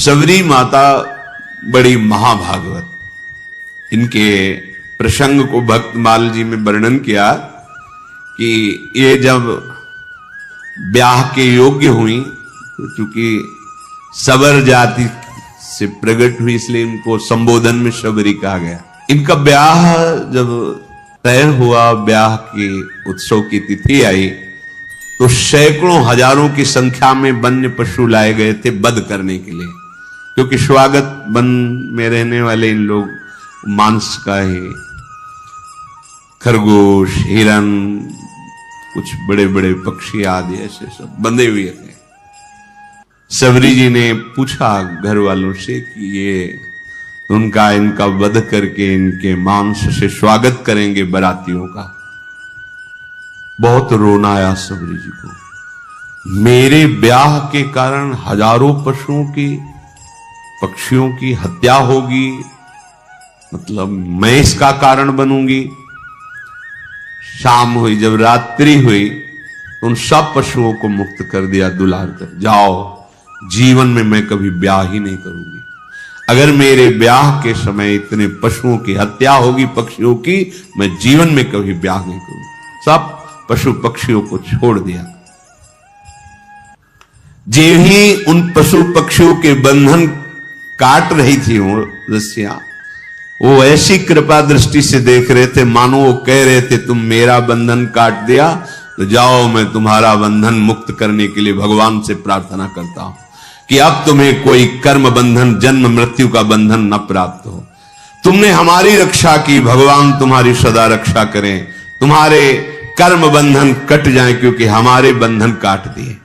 सबरी माता बड़ी महाभागवत, इनके प्रसंग को भक्तमाल जी में वर्णन किया कि ये जब ब्याह के योग्य हुई तो चूंकि सबर जाति से प्रकट हुई इसलिए इनको संबोधन में शबरी कहा गया। इनका ब्याह जब तय हुआ, ब्याह के उत्सव की तिथि आई तो सैकड़ों हजारों की संख्या में वन्य पशु लाए गए थे वध करने के लिए, क्योंकि स्वागत वन में रहने वाले इन लोग मांस का ही, खरगोश, हिरन, कुछ बड़े बड़े पक्षी आदि ऐसे सब बंधे हुए थे। सबरी जी ने पूछा घर वालों से कि ये इनका वध करके इनके मांस से स्वागत करेंगे बरातियों का। बहुत रोना आया सबरी जी को। मेरे ब्याह के कारण हजारों पशुओं की, पक्षियों की हत्या होगी, मतलब मैं इसका कारण बनूंगी। शाम हुई, जब रात्रि हुई तो उन सब पशुओं को मुक्त कर दिया दुलार कर, जाओ, जीवन में मैं कभी ब्याह ही नहीं करूंगी। अगर मेरे ब्याह के समय इतने पशुओं की हत्या होगी, पक्षियों की, मैं जीवन में कभी ब्याह नहीं करूंगी। सब पशु पक्षियों को छोड़ दिया। जे ही उन पशु पक्षियों के बंधन काट रही थी वो रस्सियां, वो ऐसी कृपा दृष्टि से देख रहे थे मानो वो कह रहे थे तुम मेरा बंधन काट दिया तो जाओ, मैं तुम्हारा बंधन मुक्त करने के लिए भगवान से प्रार्थना करता हूं कि अब तुम्हें कोई कर्म बंधन, जन्म मृत्यु का बंधन न प्राप्त हो। तुमने हमारी रक्षा की, भगवान तुम्हारी सदा रक्षा करें, तुम्हारे कर्म बंधन कट जाएं क्योंकि हमारे बंधन काट दिए।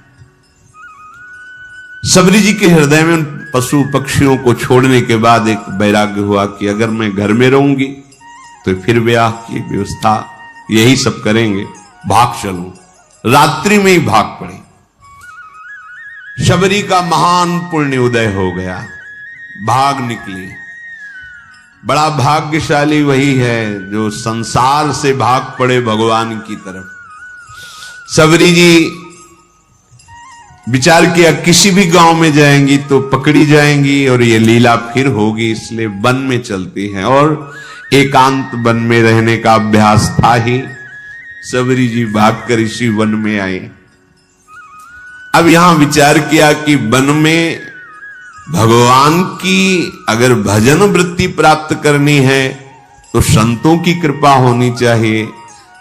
सबरी जी के हृदय में पशु पक्षियों को छोड़ने के बाद एक वैराग्य हुआ कि अगर मैं घर में रहूंगी तो फिर ब्याह की व्यवस्था यही सब करेंगे, भाग चलूं। रात्रि में ही भाग पड़े। शबरी का महान पुण्य उदय हो गया, भाग निकली। बड़ा भाग्यशाली वही है जो संसार से भाग पड़े भगवान की तरफ। सबरी जी विचार किया किसी भी गांव में जाएंगी तो पकड़ी जाएंगी और ये लीला फिर होगी, इसलिए वन में चलती हैं। और एकांत वन में रहने का अभ्यास था ही। सबरी जी भागकर इसी वन में आए। अब यहां विचार किया कि वन में भगवान की अगर भजन वृत्ति प्राप्त करनी है तो संतों की कृपा होनी चाहिए,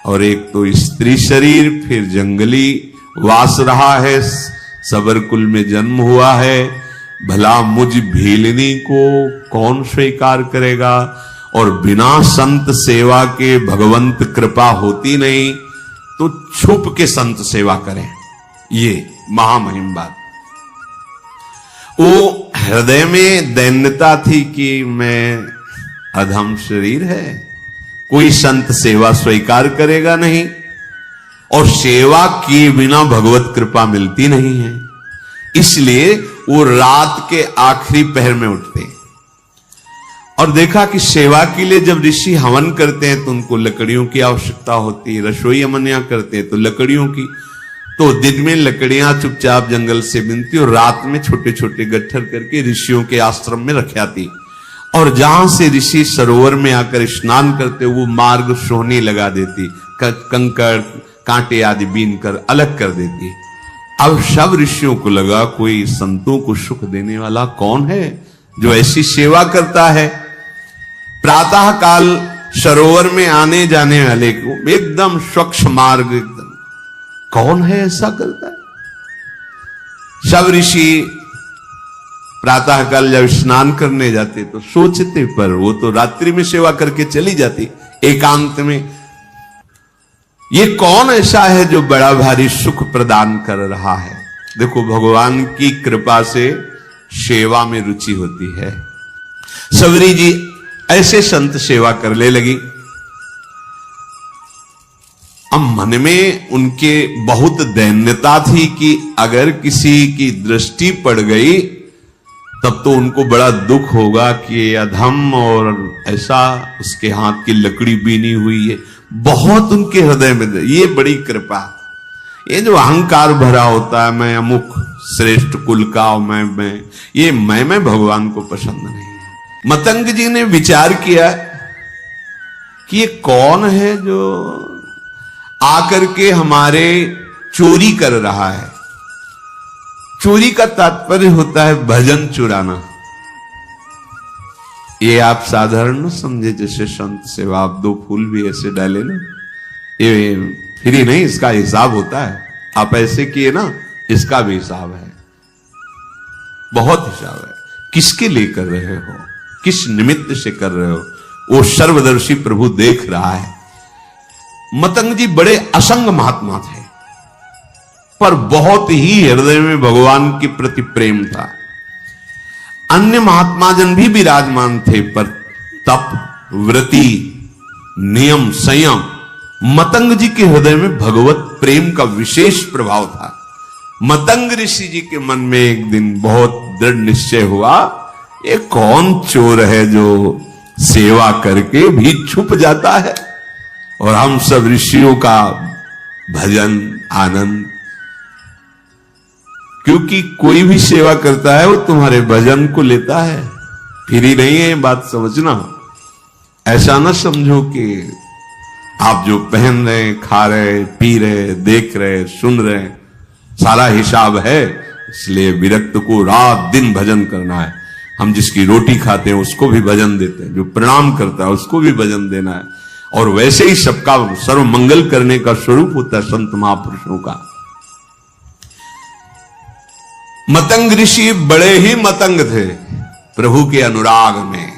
और एक तो स्त्री शरीर, फिर जंगली वास रहा है, सबर कुल में जन्म हुआ है, भला मुझ भीलनी को कौन स्वीकार करेगा, और बिना संत सेवा के भगवंत कृपा होती नहीं, तो छुप के संत सेवा करें। ये महामहिम बात। वो हृदय में दैन्यता थी कि मैं अधम शरीर है, कोई संत सेवा स्वीकार करेगा नहीं, और सेवा किए बिना भगवत कृपा मिलती नहीं है। इसलिए वो रात के आखिरी पहर में उठते और देखा कि सेवा के लिए जब ऋषि हवन करते हैं तो उनको लकड़ियों की आवश्यकता होती है, रसोई अमनिया करते हैं तो लकड़ियों की, तो दिन में लकड़ियां चुपचाप जंगल से बिनती और रात में छोटे छोटे गट्ठर करके ऋषियों के आश्रम में रख आती, और जहां से ऋषि सरोवर में आकर स्नान करते वो मार्ग सोहनी लगा देती, कंकड़ कांटे आदि बीन कर अलग कर देती। अब सब ऋषियों को लगा कोई संतों को सुख देने वाला कौन है जो ऐसी सेवा करता है। प्रातः काल सरोवर में आने जाने वाले को एकदम स्वच्छ मार्ग, एकदम कौन है ऐसा करता है। सब ऋषि प्रातः काल जब स्नान करने जाते तो सोचते, पर वो तो रात्रि में सेवा करके चली जाती एकांत में, ये कौन ऐसा है जो बड़ा भारी सुख प्रदान कर रहा है। देखो भगवान की कृपा से सेवा में रुचि होती है। सबरी जी ऐसे संत सेवा करने लगी। अब मन में उनके बहुत दैन्यता थी कि अगर किसी की दृष्टि पड़ गई तब तो उनको बड़ा दुख होगा कि अधम और ऐसा उसके हाथ की लकड़ी बीनी हुई है। बहुत उनके हृदय में ये बड़ी कृपा। ये जो अहंकार भरा होता है, मैं अमुक श्रेष्ठ कुल का मैं ये मैं भगवान को पसंद नहीं है। मतंग जी ने विचार किया कि ये कौन है जो आकर के हमारे चोरी कर रहा है। चोरी का तात्पर्य होता है भजन चुराना। ये आप साधारण न समझे जैसे संत सेवा आप 2 फूल भी ऐसे डाले ना, ये फ्री नहीं, इसका हिसाब होता है। आप ऐसे किए ना, इसका भी हिसाब है, बहुत हिसाब है। किसके लिए कर रहे हो, किस निमित्त से कर रहे हो, वो सर्वदर्शी प्रभु देख रहा है। मतंग जी बड़े असंग महात्मा थे, पर बहुत ही हृदय में भगवान के प्रति प्रेम था। अन्य महात्मा जन भी विराजमान थे, पर तप, व्रति, नियम, संयम, मतंग जी के हृदय में भगवत प्रेम का विशेष प्रभाव था। मतंग ऋषि जी के मन में एक दिन बहुत दृढ़ निश्चय हुआ, ये कौन चोर है जो सेवा करके भी छुप जाता है और हम सब ऋषियों का भजन आनंद। क्योंकि कोई भी सेवा करता है वो तुम्हारे भजन को लेता है, फ्री नहीं है, बात समझना। ऐसा ना समझो कि आप जो पहन रहे, खा रहे, पी रहे, देख रहे, सुन रहे, सारा हिसाब है, इसलिए विरक्त को रात दिन भजन करना है। हम जिसकी रोटी खाते हैं उसको भी भजन देते हैं, जो प्रणाम करता है उसको भी भजन देना है। और वैसे ही सबका सर्व मंगल करने का स्वरूप होता है संत महापुरुषों का। मतंग ऋषि बड़े ही मतंग थे प्रभु के अनुराग में,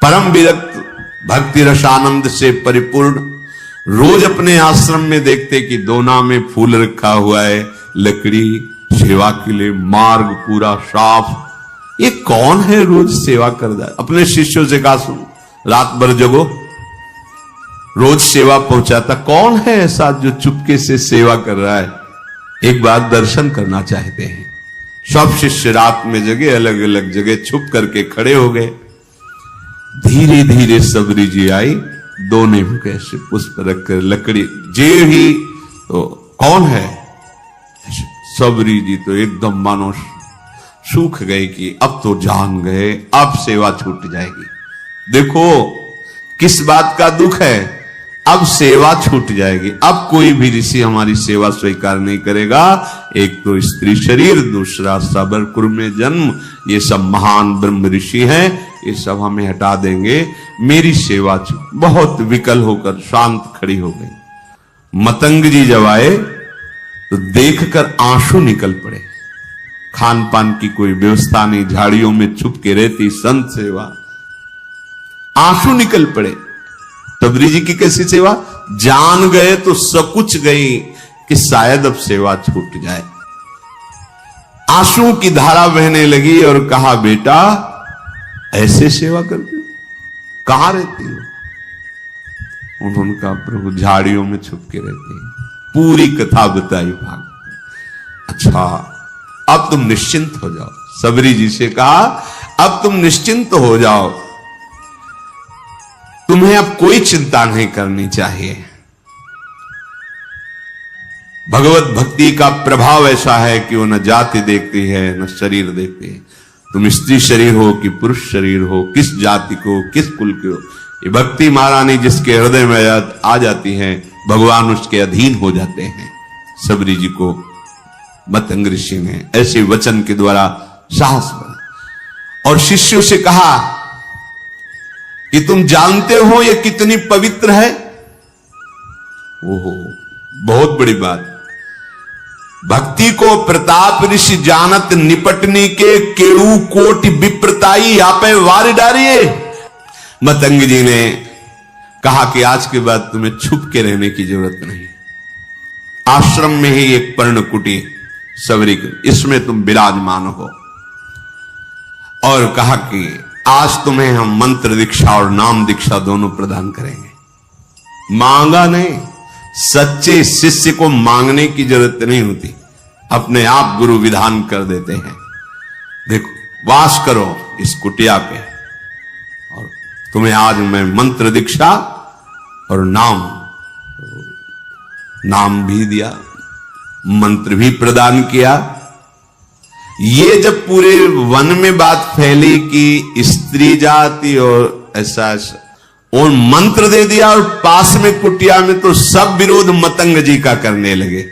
परम विरक्त, भक्ति रसानंद से परिपूर्ण। रोज अपने आश्रम में देखते कि दोना में फूल रखा हुआ है, लकड़ी, सेवा के लिए मार्ग पूरा साफ। ये कौन है रोज सेवा कर रहा है? अपने शिष्यों से कहा, सुन, रात भर जगो, रोज सेवा पहुंचाता। कौन है ऐसा जो चुपके से सेवा कर रहा है? एक बार दर्शन करना चाहते हैं। सब शिष्य रात में जगह, अलग अलग जगह छुप करके खड़े हो गए। धीरे धीरे सबरी जी आई, दोने में कैसे पुष्प रखकर लकड़ी जे ही, तो कौन है? सबरी जी तो एकदम मानो सूख गए कि अब तो जान गए, अब सेवा छूट जाएगी। देखो किस बात का दुख है, अब सेवा छूट जाएगी। अब कोई भी ऋषि हमारी सेवा स्वीकार नहीं करेगा। एक तो स्त्री शरीर, दूसरा सबरपुर में जन्म, ये सब महान ब्रह्म ऋषि हैं, ये सब हमें हटा देंगे, मेरी सेवा छूट। बहुत विकल होकर शांत खड़ी हो गई। मतंग जी जब आए तो देखकर आंसू निकल पड़े। खान पान की कोई व्यवस्था नहीं, झाड़ियों में छुप के रहती संत सेवा, आंसू निकल पड़े। सबरी जी की कैसी सेवा? जान गए तो सकुच गई कि शायद अब सेवा छूट जाए। आंसू की धारा बहने लगी और कहा, बेटा ऐसे सेवा करती हो, कहां रहती हो? उन्होंने कहा, प्रभु झाड़ियों में छुप के रहते हैं। पूरी कथा बताई भाग। अच्छा, अब तुम निश्चिंत हो जाओ। सबरी जी से कहा, अब तुम निश्चिंत हो जाओ, तुम्हें अब कोई चिंता नहीं करनी चाहिए। भगवत भक्ति का प्रभाव ऐसा है कि वो न जाति देखती है न शरीर देखती है। तुम स्त्री शरीर हो कि पुरुष शरीर हो, किस जाति को, किस कुल के हो, ये भक्ति महारानी जिसके हृदय में आ जाती है, भगवान उसके अधीन हो जाते हैं। सबरी जी को मतंग ऋषि ने ऐसे वचन के द्वारा साहस बना और शिष्यों से कहा कि तुम जानते हो ये कितनी पवित्र है? ओहो, बहुत बड़ी बात। भक्ति को प्रताप ऋषि जानत, निपटने के केऊ कोटि विप्रताई, यहाँ पे वार डारिए। मतंग जी ने कहा कि आज के बाद तुम्हें छुप के रहने की जरूरत नहीं। आश्रम में ही एक पर्ण कुटी सबरी, इसमें तुम विराजमान हो। और कहा कि आज तुम्हें हम मंत्र दीक्षा और नाम दीक्षा दोनों प्रदान करेंगे। मांगा नहीं, सच्चे शिष्य को मांगने की जरूरत नहीं होती, अपने आप गुरु विधान कर देते हैं। देखो, वास करो इस कुटिया पे, और तुम्हें आज मैं मंत्र दीक्षा और नाम भी दिया, मंत्र भी प्रदान किया, ये जब पूरे वन में बात फैली कि स्त्री जाति और ऐसा और मंत्र दे दिया, और पास में कुटिया में तो सब विरोध मतंग जी का करने लगे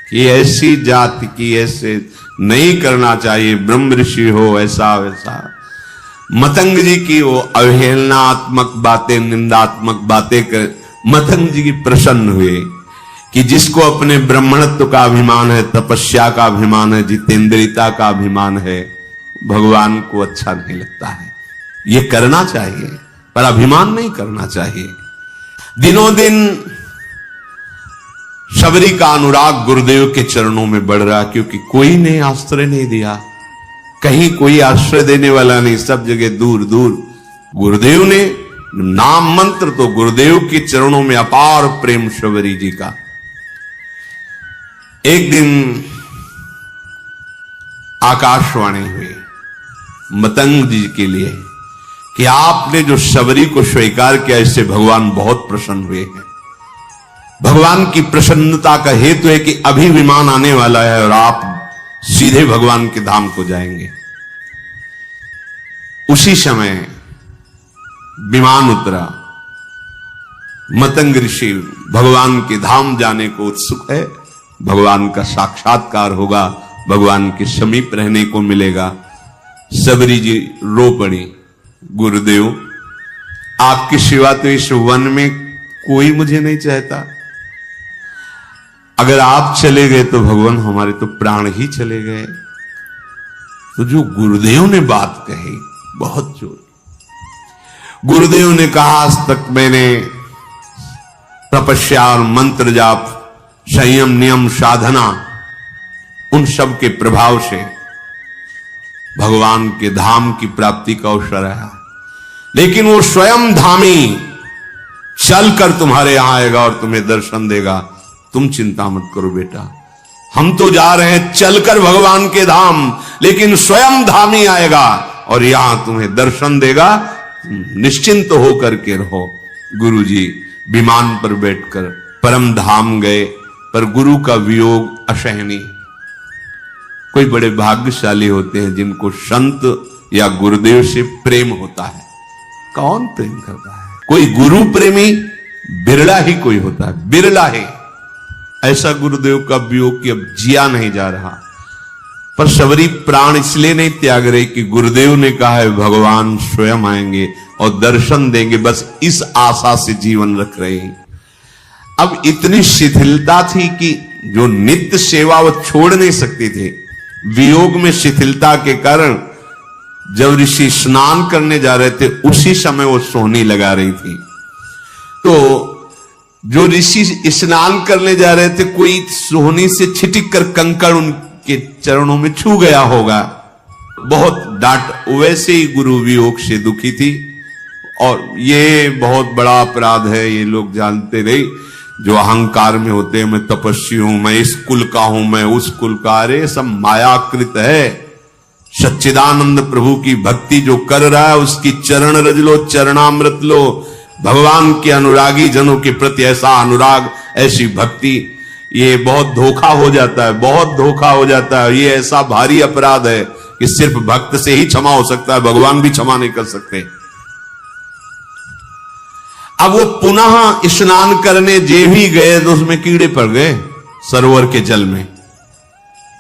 कि ऐसी जाति की ऐसे नहीं करना चाहिए, ब्रह्म ऋषि हो ऐसा वैसा। मतंग जी की वो अवहेलनात्मक बातें, निंदात्मक बातें कर मतंग जी की प्रसन्न हुए कि जिसको अपने ब्राह्मणत्व का अभिमान है, तपस्या का अभिमान है, जितेंद्रियता का अभिमान है, भगवान को अच्छा नहीं लगता है। ये करना चाहिए पर अभिमान नहीं करना चाहिए। दिनों दिन शबरी का अनुराग गुरुदेव के चरणों में बढ़ रहा, क्योंकि कोई ने आश्रय नहीं दिया, कहीं कोई आश्रय देने वाला नहीं, सब जगह दूर दूर। गुरुदेव ने नाम मंत्र तो गुरुदेव के चरणों में अपार प्रेम शबरी जी का। एक दिन आकाशवाणी हुई मतंग जी के लिए कि आपने जो शबरी को स्वीकार किया, इससे भगवान बहुत प्रसन्न हुए हैं। भगवान की प्रसन्नता का हेतु है कि अभी विमान आने वाला है और आप सीधे भगवान के धाम को जाएंगे। उसी समय विमान उतरा, मतंग ऋषि भगवान के धाम जाने को उत्सुक है, भगवान का साक्षात्कार होगा, भगवान के समीप रहने को मिलेगा। शबरी जी रो पड़ी, गुरुदेव आपकी सिवा तो इस वन में कोई मुझे नहीं चाहता, अगर आप चले गए तो भगवान हमारे तो प्राण ही चले गए। तो जो गुरुदेव ने बात कही बहुत जोर, गुरुदेव ने कहा आज तक मैंने तपस्या और मंत्र जाप, संयम नियम साधना, उन सब के प्रभाव से भगवान के धाम की प्राप्ति का अवसर है, लेकिन वो स्वयं धामी चलकर तुम्हारे यहां आएगा और तुम्हें दर्शन देगा। तुम चिंता मत करो बेटा, हम तो जा रहे हैं चलकर भगवान के धाम, लेकिन स्वयं धामी आएगा और यहां तुम्हें दर्शन देगा, निश्चिंत होकर के रहो। गुरुजी विमान पर बैठकर परम धाम गए, पर गुरु का वियोग असहनीय। कोई बड़े भाग्यशाली होते हैं जिनको संत या गुरुदेव से प्रेम होता है। कौन प्रेम करता है? कोई गुरु प्रेमी बिरला ही कोई होता है, बिरला है। ऐसा गुरुदेव का वियोग कि अब जिया नहीं जा रहा। पर शबरी प्राण इसलिए नहीं त्याग रही कि गुरुदेव ने कहा है भगवान स्वयं आएंगे और दर्शन देंगे, बस इस आशा से जीवन रख रहे हैं। अब इतनी शिथिलता थी कि जो नित्य सेवा वो छोड़ नहीं सकते थे। वियोग में शिथिलता के कारण जब ऋषि स्नान करने जा रहे थे, उसी समय वो सोहनी लगा रही थी। तो जो ऋषि स्नान करने जा रहे थे, कोई सोहनी से छिटक कर कंकड़ उनके चरणों में छू गया होगा, बहुत डांट। वैसे ही गुरु वियोग से दुखी थी। और ये बहुत बड़ा अपराध है, ये लोग जानते रहे जो अहंकार में होते हैं, मैं तपस्वी हूं, मैं इस कुल का हूं, मैं उस कुल का। अरे सब मायाकृत है। सच्चिदानंद प्रभु की भक्ति जो कर रहा है उसकी चरण रज लो, चरणामृत लो। भगवान के अनुरागी जनों के प्रति ऐसा अनुराग, ऐसी भक्ति, ये बहुत धोखा हो जाता है, बहुत धोखा हो जाता है। ये ऐसा भारी अपराध है कि सिर्फ भक्त से ही क्षमा हो सकता है, भगवान भी क्षमा नहीं कर सकते। अब वो पुनः स्नान करने जे भी गए तो उसमें कीड़े पड़ गए सरोवर के जल में।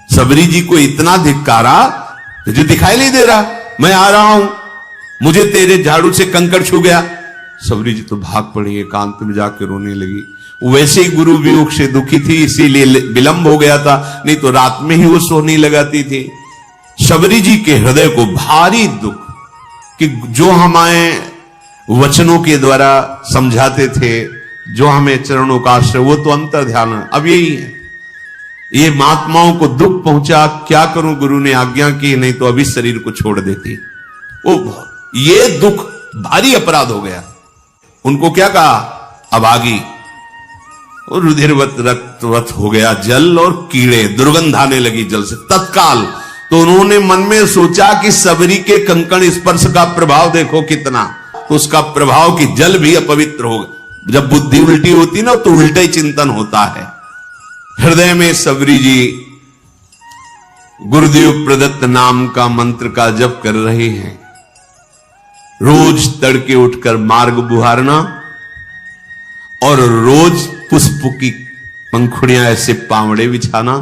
शबरी जी को इतना धिक्कारा, तुझे दिखाई नहीं दे रहा, मैं आ रहा हूं, मुझे तेरे झाड़ू से कंकड़ छू गया। शबरी जी तो भाग पड़ी, एकांत में जाकर रोने लगी। वैसे ही गुरु वियोग से दुखी थी, इसीलिए विलंब हो गया था, नहीं तो रात में ही वो सोहनी लगाती थी। शबरी जी के हृदय को भारी दुख कि जो हमें वचनों के द्वारा समझाते थे, जो हमें चरणों का आश्रय, वो तो अंतर ध्यान है। अब यही है, ये महात्माओं को दुख पहुंचा, क्या करूं, गुरु ने आज्ञा की, नहीं तो अभी शरीर को छोड़ देती। ओ ये दुख भारी अपराध हो गया। उनको क्या कहा, अभागी, और रुधिरवत रक्तवत हो गया जल, और कीड़े, दुर्गंध आने लगी जल से तत्काल। तो उन्होंने मन में सोचा कि शबरी के कंकण स्पर्श का प्रभाव देखो कितना, तो उसका प्रभाव कि जल भी अपवित्र होगा। जब बुद्धि उल्टी होती ना तो उल्टा ही चिंतन होता है। हृदय में शबरी जी गुरुदेव प्रदत्त नाम का मंत्र का जप कर रहे हैं। रोज तड़के उठकर मार्ग बुहारना और रोज पुष्प की पंखुड़ियां ऐसे पावड़े बिछाना,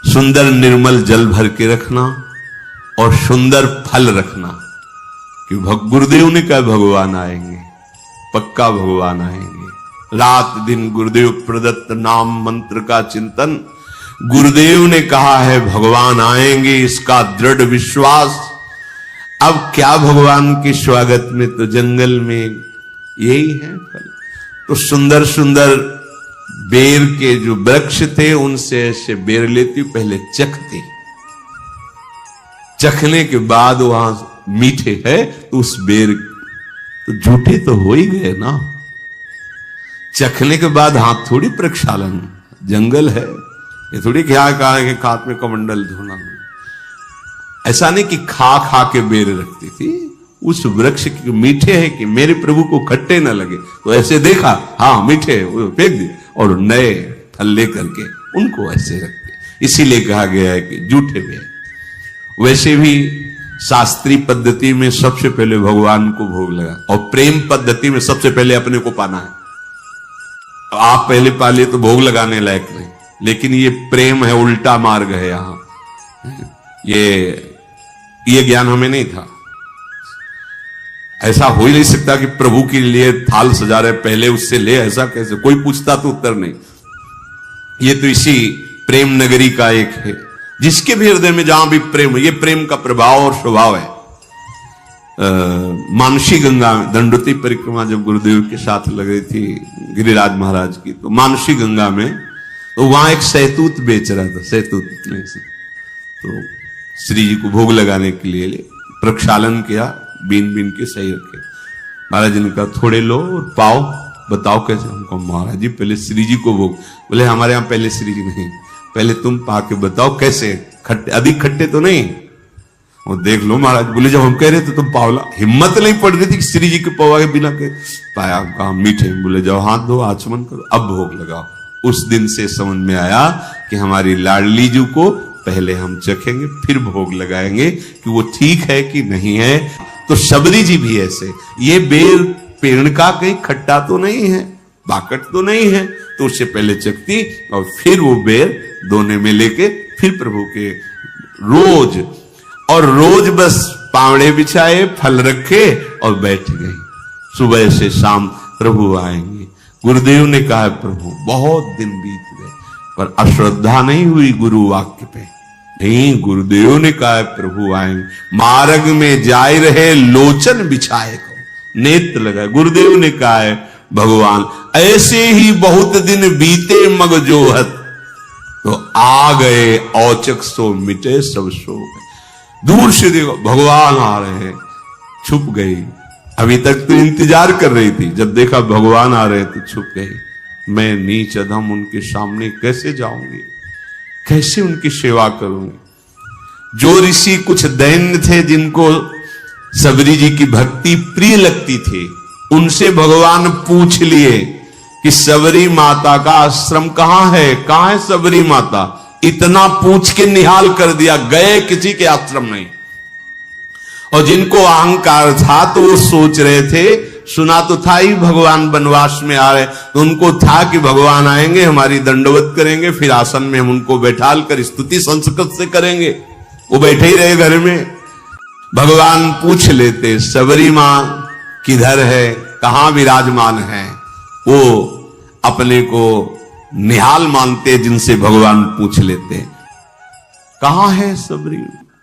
सुंदर निर्मल जल भर के रखना और सुंदर फल रखना। कि गुरुदेव ने कहा भगवान आएंगे, पक्का भगवान आएंगे। रात दिन गुरुदेव प्रदत्त नाम मंत्र का चिंतन, गुरुदेव ने कहा है भगवान आएंगे, इसका दृढ़ विश्वास। अब क्या भगवान के स्वागत में तो जंगल में यही है फल। तो सुंदर सुंदर बेर के जो वृक्ष थे उनसे ऐसे बेर लेती, पहले चखती, चखने के बाद वहां मीठे है तो उस बेर तो झूठे तो हो ही गए ना। चखने के बाद हाथ थोड़ी प्रक्षालन, जंगल है ये थोड़ी क्या कहा कि हाथ में कमंडल धोना। ऐसा नहीं कि खा खा के बेर रखती थी, उस वृक्ष के मीठे है कि मेरे प्रभु को खट्टे न लगे तो ऐसे देखा, हाँ मीठे, फेंक दिए और नए फल लेकर के उनको ऐसे रखते। इसीलिए कहा गया है कि झूठे बेर। वैसे भी शास्त्रीय पद्धति में सबसे पहले भगवान को भोग लगा और प्रेम पद्धति में सबसे पहले अपने को पाना है। आप पहले पा लिए तो भोग लगाने लायक नहीं, लेकिन ये प्रेम है, उल्टा मार्ग है यहां। ये ज्ञान हमें नहीं था। ऐसा हो ही नहीं सकता कि प्रभु के लिए थाल सजा रहे पहले उससे ले, ऐसा कैसे? कोई पूछता तो उत्तर नहीं। ये तो इसी प्रेम नगरी का एक है, जिसके भी हृदय में जहां भी प्रेम, ये प्रेम का प्रभाव और स्वभाव है। मानसी गंगा में दंडोती परिक्रमा जब गुरुदेव के साथ लग रही थी गिरिराज महाराज की, तो मानसी गंगा में तो वहां एक सहतूत बेच रहा था, सहतूत नहीं से, तो श्री जी को भोग लगाने के लिए प्रक्षालन किया, बीन बीन के सही रखे। महाराज जी ने कहा थोड़े लो और पाओ, बताओ कैसे? हमको महाराज जी पहले श्री जी को भोग। बोले हमारे यहां पहले श्री जी नहीं, पहले तुम पाके बताओ कैसे, खट्टे अधिक खट्टे तो नहीं? वो देख लो महाराज। बोले जब हम कह रहे थे तुम पावला, हिम्मत नहीं पड़ रही थी कि श्री जी के पवा के बिना के पाया। कहा मीठे। बोले जाओ हाथ धो, आचमन करो, अब भोग लगाओ। उस दिन से समझ में आया कि हमारी लाडली जी को पहले हम चखेंगे फिर भोग लगाएंगे कि वो ठीक है कि नहीं है। तो शबरी जी भी ऐसे, ये बेर पेड़ का कहीं खट्टा तो नहीं है, बाकट तो नहीं है, तो उससे पहले चखती और फिर वो बेर दोने में लेके फिर प्रभु के रोज बस पावड़े बिछाए, फल रखे और बैठ गई। सुबह से शाम प्रभु आएंगे। गुरुदेव ने कहा प्रभु बहुत दिन बीत गए पर अश्रद्धा नहीं हुई गुरु वाक्य पे। नहीं, गुरुदेव ने कहा प्रभु आएंगे। मार्ग में जाए रहे लोचन बिछाए को, नेत्र लगाए। गुरुदेव ने कहा है भगवान ऐसे ही बहुत दिन बीते मग जोहत, तो आ गए औचक सो मिटे सब सो गए। दूर से देखो भगवान आ रहे हैं, छुप गई। अभी तक तो इंतजार कर रही थी, जब देखा भगवान आ रहे तो छुप गई। मैं नीच अधम उनके सामने कैसे जाऊंगी, कैसे उनकी सेवा करूंगी? जो ऋषि कुछ दैन्य थे जिनको सबरी जी की भक्ति प्रिय लगती थी, उनसे भगवान पूछ लिए कि सबरी माता का आश्रम कहां है सबरी माता? इतना पूछ के निहाल कर दिया, गए किसी के आश्रम नहीं। और जिनको अहंकार था तो वो सोच रहे थे, सुना तो था ही भगवान वनवास में आ रहे, तो उनको था कि भगवान आएंगे, हमारी दंडवत करेंगे, फिर आसन में हम उनको बैठाल कर स्तुति संस्कृत से करेंगे। वो बैठे ही रहे घर में। भगवान पूछ लेते सबरी मां किधर है, कहां विराजमान है। वो अपने को निहाल मानते, जिनसे भगवान पूछ लेते कहां है सबरी,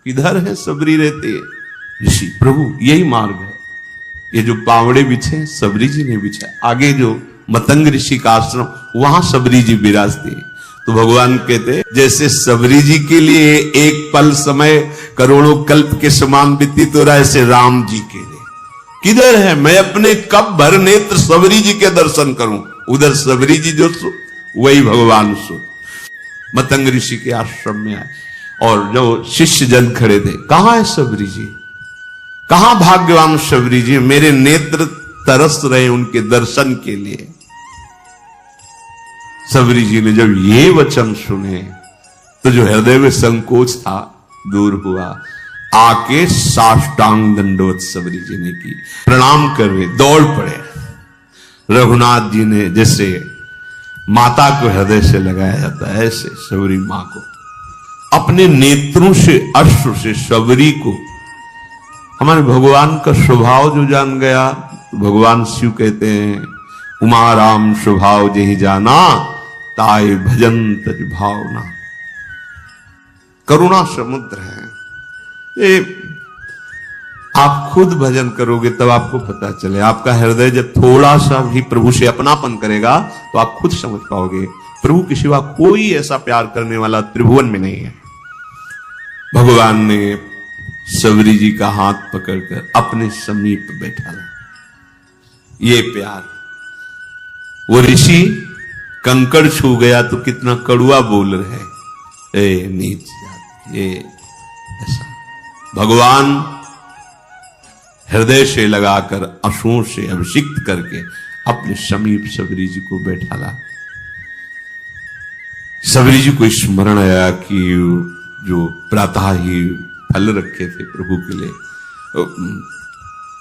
किधर है सबरी रहते है। ऋषि प्रभु यही मार्ग है, ये जो पावड़े बिछे सबरी जी ने बिछा, आगे जो मतंग ऋषि का आश्रम वहां सबरी जी विराजते। तो भगवान कहते जैसे सबरी जी के लिए एक पल समय करोड़ों कल्प के समान व्यतीत हो रहा है, ऐसे राम जी के लिए किधर है, मैं अपने कब भर नेत्र सबरी जी के दर्शन करूं। उधर सबरी जी जो सो वही भगवान सो। मतंग ऋषि के आश्रम में आए और जो शिष्य जन खड़े थे, कहां है सबरी जी, कहां भाग्यवान सबरी जी, मेरे नेत्र तरस रहे उनके दर्शन के लिए। सबरी जी ने जब ये वचन सुने तो जो हृदय में संकोच था दूर हुआ। आके साष्टांग दंडवत सबरी जी ने की, प्रणाम कर रहे, दौड़ पड़े। रघुनाथ जी ने जैसे माता को हृदय से लगाया जाता है, ऐसे सबरी मां को अपने नेत्रों से, अश्रु से सबरी को, हमारे भगवान का स्वभाव जो जान गया, भगवान शिव कहते हैं उमा राम स्वभाव जेहि जाना, ताय भजन तज भावना। करुणा समुद्र है ये, आप खुद भजन करोगे तब आपको पता चले। आपका हृदय जब थोड़ा सा भी प्रभु से अपनापन करेगा तो आप खुद समझ पाओगे प्रभु के सिवा कोई ऐसा प्यार करने वाला त्रिभुवन में नहीं है। भगवान ने सबरी जी का हाथ पकड़कर अपने समीप बैठा ला। ये प्यार, वो ऋषि कंकड़ छू गया तो कितना कड़ुआ बोल रहे, ए नीच जात, ये ऐसा। भगवान हृदय से लगाकर अश्रुओं से अभिषिक्त करके अपने समीप सबरी जी को बैठा ला। सबरी जी को स्मरण आया कि जो प्रातः ही फल रखे थे प्रभु के लिए,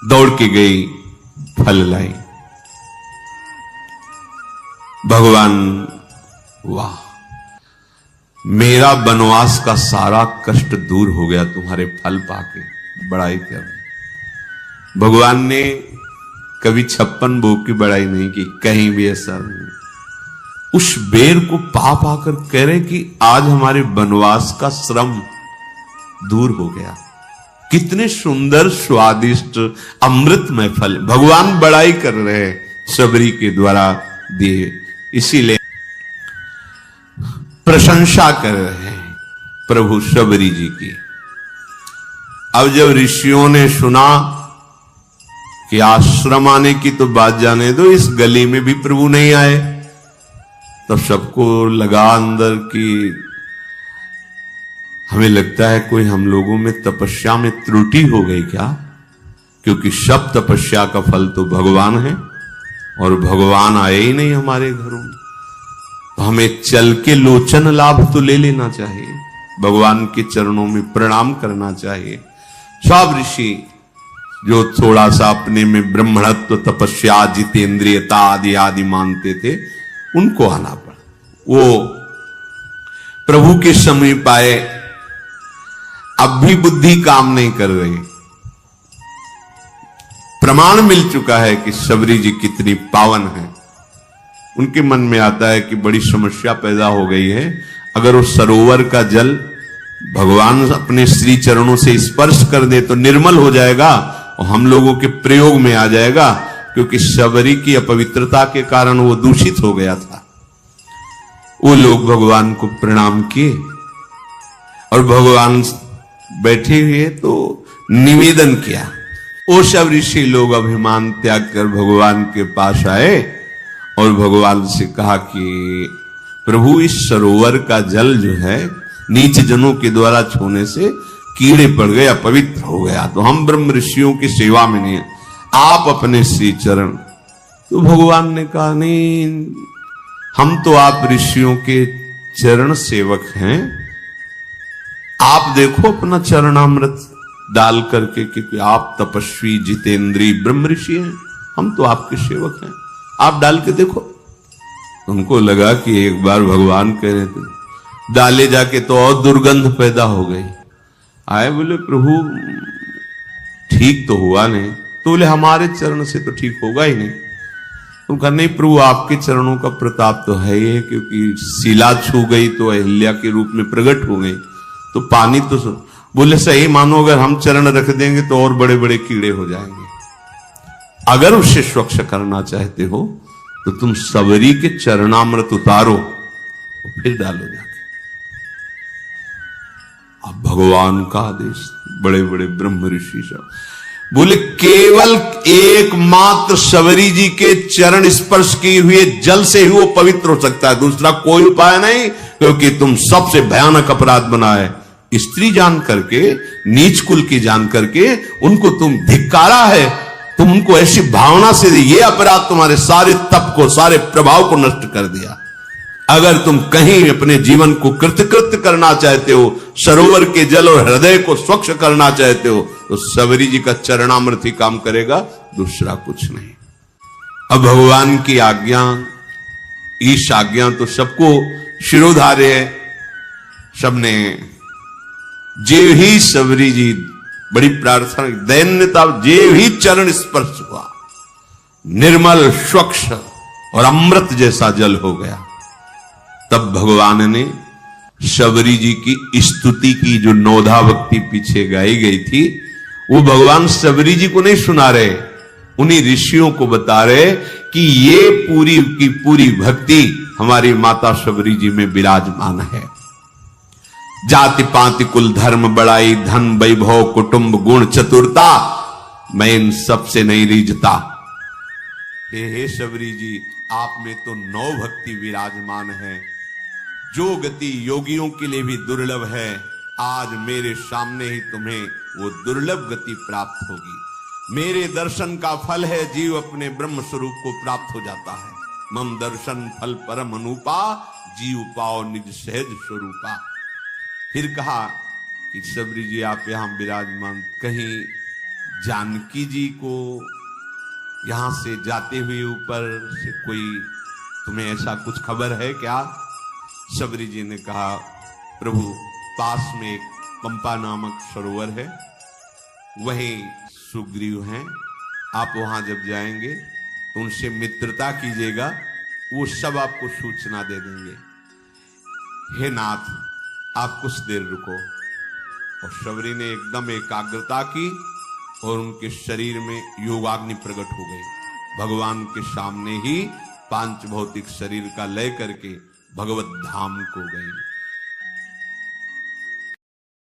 दौड़ के गई, फल लाई। भगवान, वाह, मेरा वनवास का सारा कष्ट दूर हो गया तुम्हारे फल पाके, बड़ाई कर रहे। भगवान ने कभी 56 भोग की बड़ाई नहीं की, कहीं भी ऐसा नहीं। उस बेर को पा पाकर कह रहे कि आज हमारे वनवास का श्रम दूर हो गया। कितने सुंदर स्वादिष्ट अमृतमय फल भगवान बड़ाई कर रहे हैं सबरी के द्वारा दिए, इसीलिए प्रशंसा कर रहे हैं प्रभु सबरी जी की। अब जब ऋषियों ने सुना कि आश्रम आने की तो बात जाने दो, इस गली में भी प्रभु नहीं आए, तो सबको लगा अंदर कि हमें लगता है कोई हम लोगों में तपस्या में त्रुटि हो गई क्या, क्योंकि सब तपस्या का फल तो भगवान है और भगवान आए ही नहीं हमारे घरों में। तो हमें चल के लोचन लाभ तो ले लेना चाहिए, भगवान के चरणों में प्रणाम करना चाहिए। सब ऋषि जो थोड़ा सा अपने में ब्रह्मणत्व, तपस्या, जितेंद्रियता आदि आदि मानते थे, उनको आना पड़ा। वो प्रभु के समीप आए, अब भी बुद्धि काम नहीं कर रही। प्रमाण मिल चुका है कि सबरी जी कितनी पावन है। उनके मन में आता है कि बड़ी समस्या पैदा हो गई है, अगर वो सरोवर का जल भगवान अपने श्री चरणों से स्पर्श कर दे तो निर्मल हो जाएगा और हम लोगों के प्रयोग में आ जाएगा, क्योंकि सबरी की अपवित्रता के कारण वो दूषित हो गया था। वो लोग भगवान को प्रणाम किए और भगवान बैठे हुए तो निवेदन किया। वो सब ऋषि लोग अभिमान त्याग कर भगवान के पास आए और भगवान से कहा कि प्रभु, इस सरोवर का जल जो है नीच जनों के द्वारा छूने से कीड़े पड़ गए, अपवित्र हो गया, तो हम ब्रह्म ऋषियों की सेवा में नहीं, आप अपने श्री चरण। तो भगवान ने कहा, नहीं, हम तो आप ऋषियों के चरण सेवक हैं, आप देखो अपना चरणामृत डाल करके, क्योंकि आप तपस्वी जितेंद्री ब्रह्म ऋषि हैं, हम तो आपके सेवक हैं, आप डाल के देखो। उनको लगा कि एक बार भगवान कह रहे थे, डाले जाके तो और दुर्गंध पैदा हो गई। आए, बोले प्रभु ठीक तो हुआ नहीं। तो बोले हमारे चरण से तो ठीक होगा ही नहीं। तुम कहा, नहीं प्रभु, आपके चरणों का प्रताप तो है ही, क्योंकि शिला छू गई तो अहिल्या के रूप में प्रकट हो गई, तो पानी तो बोले सही मानो, अगर हम चरण रख देंगे तो और बड़े बड़े कीड़े हो जाएंगे। अगर उसे स्वच्छ करना चाहते हो तो तुम सबरी के चरणामृत उतारो, तो फिर डालो जाके। अब भगवान का आदेश, बड़े बड़े ब्रह्म ऋषि सब बोले, केवल एकमात्र सबरी जी के चरण स्पर्श किए हुए जल से ही वो पवित्र हो सकता है, दूसरा कोई उपाय नहीं, क्योंकि तुम सबसे भयानक अपराध बनाए, स्त्री जान करके, नीच कुल की जान करके उनको तुम धिक्कारा है, तुम उनको ऐसी भावना से ये अपराध तुम्हारे सारे तप को, सारे प्रभाव को नष्ट कर दिया। अगर तुम कहीं अपने जीवन को कृतकृत्य करना चाहते हो, सरोवर के जल और हृदय को स्वच्छ करना चाहते हो, तो सबरी जी का चरणामृत ही काम करेगा, दूसरा कुछ नहीं। अब भगवान की आज्ञा, ईश आज्ञा तो सबको शिरोधार्य है। सबने जे ही सबरी जी बड़ी प्रार्थना, दैन्यता, जे ही चरण स्पर्श हुआ, निर्मल स्वच्छ और अमृत जैसा जल हो गया। तब भगवान ने सबरी जी की स्तुति की, जो नौधा भक्ति पीछे गाई गई थी, वो भगवान सबरी जी को नहीं सुना रहे, उन्हीं ऋषियों को बता रहे कि ये पूरी की पूरी भक्ति हमारी माता सबरी जी में विराजमान है। जाति पाति कुल धर्म बड़ाई धन वैभव कुटुंब गुण चतुरता, मैं इन सबसे नहीं रीझता। हे सबरी जी, आप में तो 9 भक्ति विराजमान है, जो गति योगियों के लिए भी दुर्लभ है, आज मेरे सामने ही तुम्हें वो दुर्लभ गति प्राप्त होगी। मेरे दर्शन का फल है जीव अपने ब्रह्म स्वरूप को प्राप्त हो जाता है। मम दर्शन फल परम अनुपा, जीव पाओ निज सहज स्वरूपा। फिर कहा कि सबरी जी आप यहां विराजमान, कहीं जानकी जी को यहां से जाते हुए ऊपर से कोई तुम्हें ऐसा कुछ खबर है क्या? सबरी जी ने कहा, प्रभु पास में एक पंपा नामक सरोवर है, वहीं सुग्रीव हैं, आप वहां जब जाएंगे तो उनसे मित्रता कीजिएगा, वो सब आपको सूचना दे देंगे। हे नाथ, आप कुछ देर रुको। और सबरी ने एकदम एकाग्रता की और उनके शरीर में योगाग्नि प्रकट हो गई। भगवान के सामने ही पांच भौतिक शरीर का लय करके भगवत धाम को गई।